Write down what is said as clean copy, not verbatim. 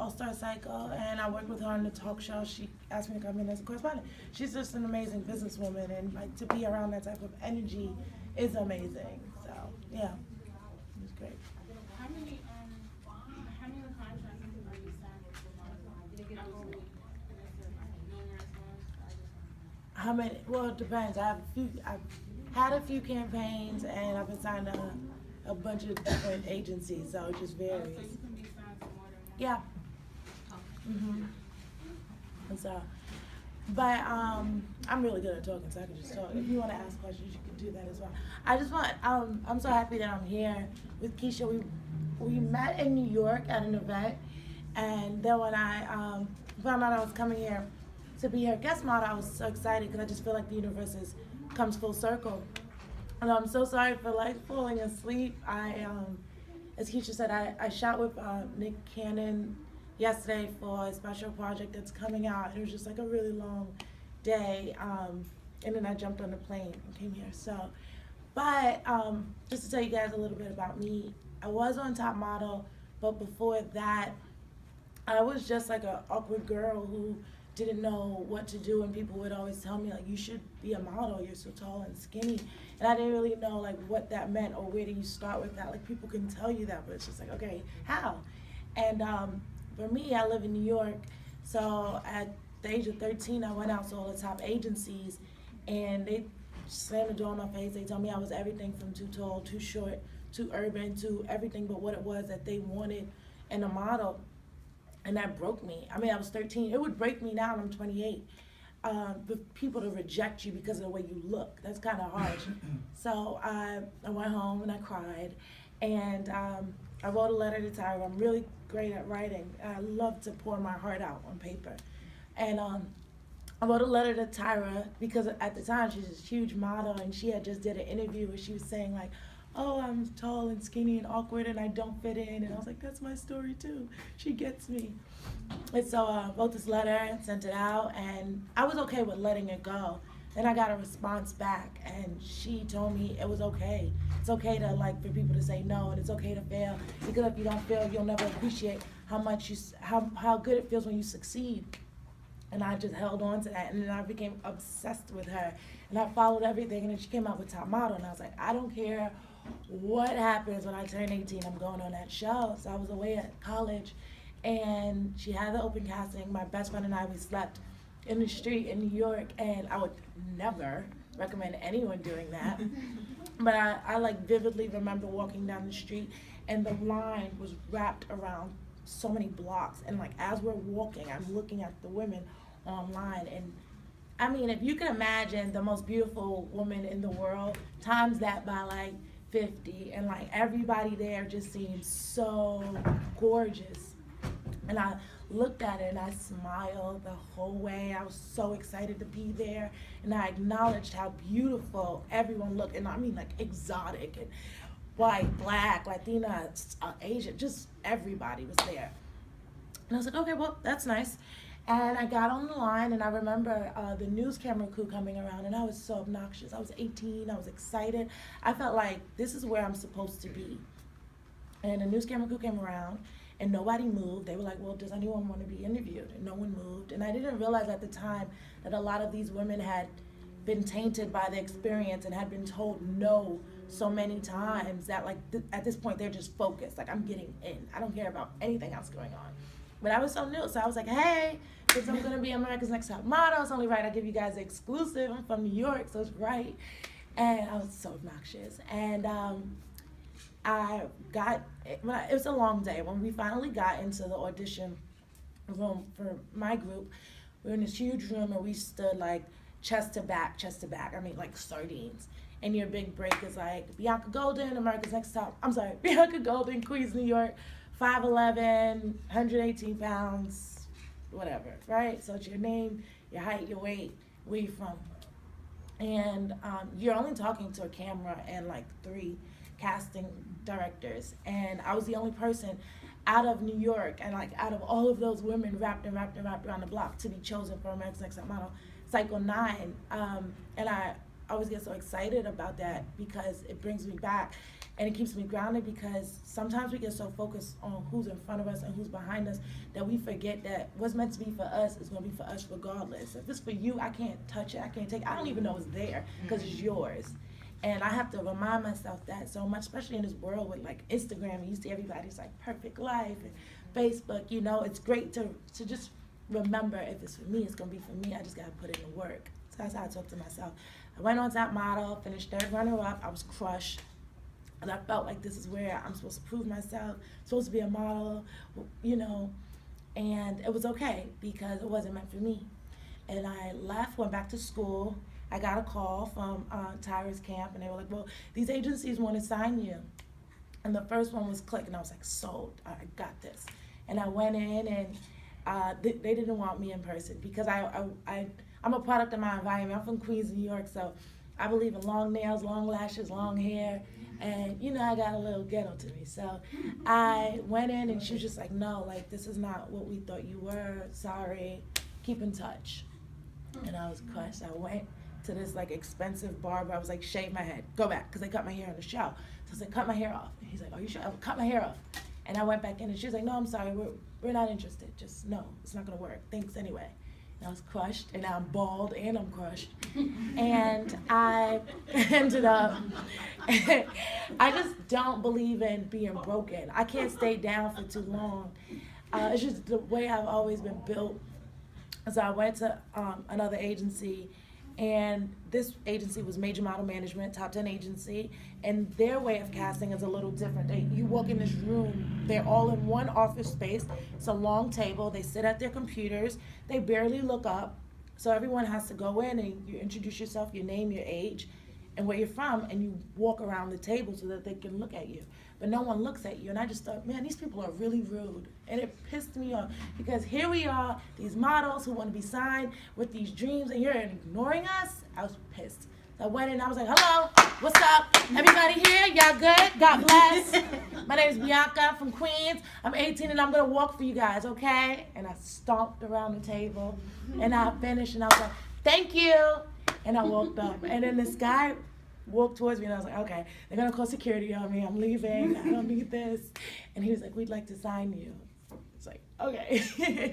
All-Star Cycle, and I worked with her on the talk show. She asked me to come in as a correspondent. She's just an amazing businesswoman, and like to be around that type of energy is amazing. So yeah, it was great. How many contracts are you signed with the How many? Well, it depends. I have a few. I've had a few campaigns, and I've been signed to a bunch of different agencies, so it just varies. So you can be signed to more than one? Yeah. And so, but I'm really good at talking, so I can just talk. If you want to ask questions, you can do that as well. I just want. I'm so happy that I'm here with Keisha. We met in New York at an event, and then when I found out I was coming here to be her guest model, I was so excited because I just feel like the universe comes full circle. And I'm so sorry for like falling asleep. As Keisha said, I shot with Nick Cannon yesterday for a special project that's coming out. It was just like a really long day, and then I jumped on the plane and came here. So, but just to tell you guys a little bit about me, I was on Top Model, but before that, I was just like an awkward girl who didn't know what to do, and people would always tell me like, you should be a model, you're so tall and skinny, and I didn't really know like what that meant or where do you start with that. Like people can tell you that, but it's just like, okay, how? And for me, I live in New York, so at the age of 13 I went out to all the top agencies, and they slammed the door in my face. They told me I was everything from too tall, too short, too urban, to everything but what it was that they wanted in a model. And that broke me. I mean, I was 13. It would break me now, and I'm 28. For people to reject you because of the way you look, that's kind of harsh. So I went home and I cried, and I wrote a letter to Tyra. I'm really great at writing. I love to pour my heart out on paper. And I wrote a letter to Tyra because at the time she's this huge model, and she had just did an interview where she was saying like, oh, I'm tall and skinny and awkward and I don't fit in. And I was like, that's my story too. She gets me. And so I wrote this letter and sent it out, and I was okay with letting it go. Then I got a response back, and she told me it was okay. It's okay to like for people to say no, and it's okay to fail, because if you don't fail, you'll never appreciate how good it feels when you succeed. And I just held on to that, and then I became obsessed with her, and I followed everything. And then she came out with Top Model, and I was like, I don't care what happens when I turn 18, I'm going on that show. So I was away at college, and she had the open casting. My best friend and I, we slept in the street in New York, and I would never recommend anyone doing that. But I like vividly remember walking down the street, and the line was wrapped around so many blocks, and like as we're walking, I'm looking at the women online, and I mean, if you can imagine the most beautiful woman in the world, times that by like 50, and like everybody there just seemed so gorgeous. And I looked at it and I smiled the whole way. I was so excited to be there, and I acknowledged how beautiful everyone looked, and I mean like exotic and white, black, Latina, Asian, just everybody was there. And I was like, okay, well, that's nice. And I got on the line, and I remember the news camera crew coming around, and I was so obnoxious. I was 18, I was excited. I felt like this is where I'm supposed to be. And the news camera crew came around, and nobody moved. They were like, well, does anyone want to be interviewed? And no one moved. And I didn't realize at the time that a lot of these women had been tainted by the experience and had been told no so many times that like at this point they're just focused. Like, I'm getting in. I don't care about anything else going on. But I was so new, so I was like, hey, since I'm gonna be America's Next Top Model, it's only right I give you guys the exclusive. I'm from New York, so it's right. And I was so obnoxious. And I got, it was a long day. When we finally got into the audition room for my group, we were in this huge room, and we stood like chest to back. I mean, like sardines. And your big break is like Bianca Golden, Bianca Golden, Queens, New York, 5'11", 118 pounds, whatever, right? So it's your name, your height, your weight, where you from. And you're only talking to a camera and like 3 casting directors. And I was the only person out of New York, and like out of all of those women wrapped around the block to be chosen for America's Next Top Model Cycle 9. And I always get so excited about that because it brings me back and it keeps me grounded, because sometimes we get so focused on who's in front of us and who's behind us that we forget that what's meant to be for us is going to be for us regardless. If it's for you, I can't touch it, I can't take it, I don't even know it's there because it's yours. And I have to remind myself that so much, especially in this world with like Instagram, you see everybody's like perfect life, and Facebook, you know, it's great to just remember, if it's for me, it's gonna be for me. I just gotta put in the work. So that's how I talk to myself. I went on Top Model, finished third runner-up. I was crushed, and I felt like this is where I'm supposed to prove myself, supposed to be a model, you know, and it was okay because it wasn't meant for me. And I left, went back to school. I got a call from Tyra's camp, and they were like, well, these agencies want to sign you. And the first one was Click, and I was like, sold, I got this. And I went in, and they didn't want me in person because I'm a product of my environment. I'm from Queens, New York, so I believe in long nails, long lashes, long hair, and you know, I got a little ghetto to me. So I went in, and she was just like, no, like, this is not what we thought you were, sorry, keep in touch. And I was crushed. I went to this like expensive barber. I was like, shave my head, go back, because they cut my hair on the show. So I was like, cut my hair off. And he's like, are you sure? I would cut my hair off. And I went back in, and she was like, no, I'm sorry, we're not interested. Just no, it's not gonna work. Thanks anyway. And I was crushed, and now I'm bald and I'm crushed. And I ended up, I just don't believe in being broken. I can't stay down for too long. It's just the way I've always been built. So I went to another agency, and this agency was Major Model Management, top 10 agency, and their way of casting is a little different. You walk in this room, they're all in one office space, it's a long table, they sit at their computers, they barely look up, so everyone has to go in and you introduce yourself, your name, your age, and where you're from, and you walk around the table so that they can look at you. But no one looks at you, and I just thought, man, these people are really rude. And it pissed me off, because here we are, these models who want to be signed with these dreams, and you're ignoring us. I was pissed. So I went in, I was like, hello, what's up? Everybody here, y'all good? God bless. My name is Bianca from Queens. I'm 18, and I'm going to walk for you guys, okay? And I stomped around the table, and I finished, and I was like, thank you. And I walked up, and then this guy walked towards me, and I was like, okay, they're gonna call security on me, I'm leaving, I don't need this. And he was like, we'd like to sign you. It's like, okay.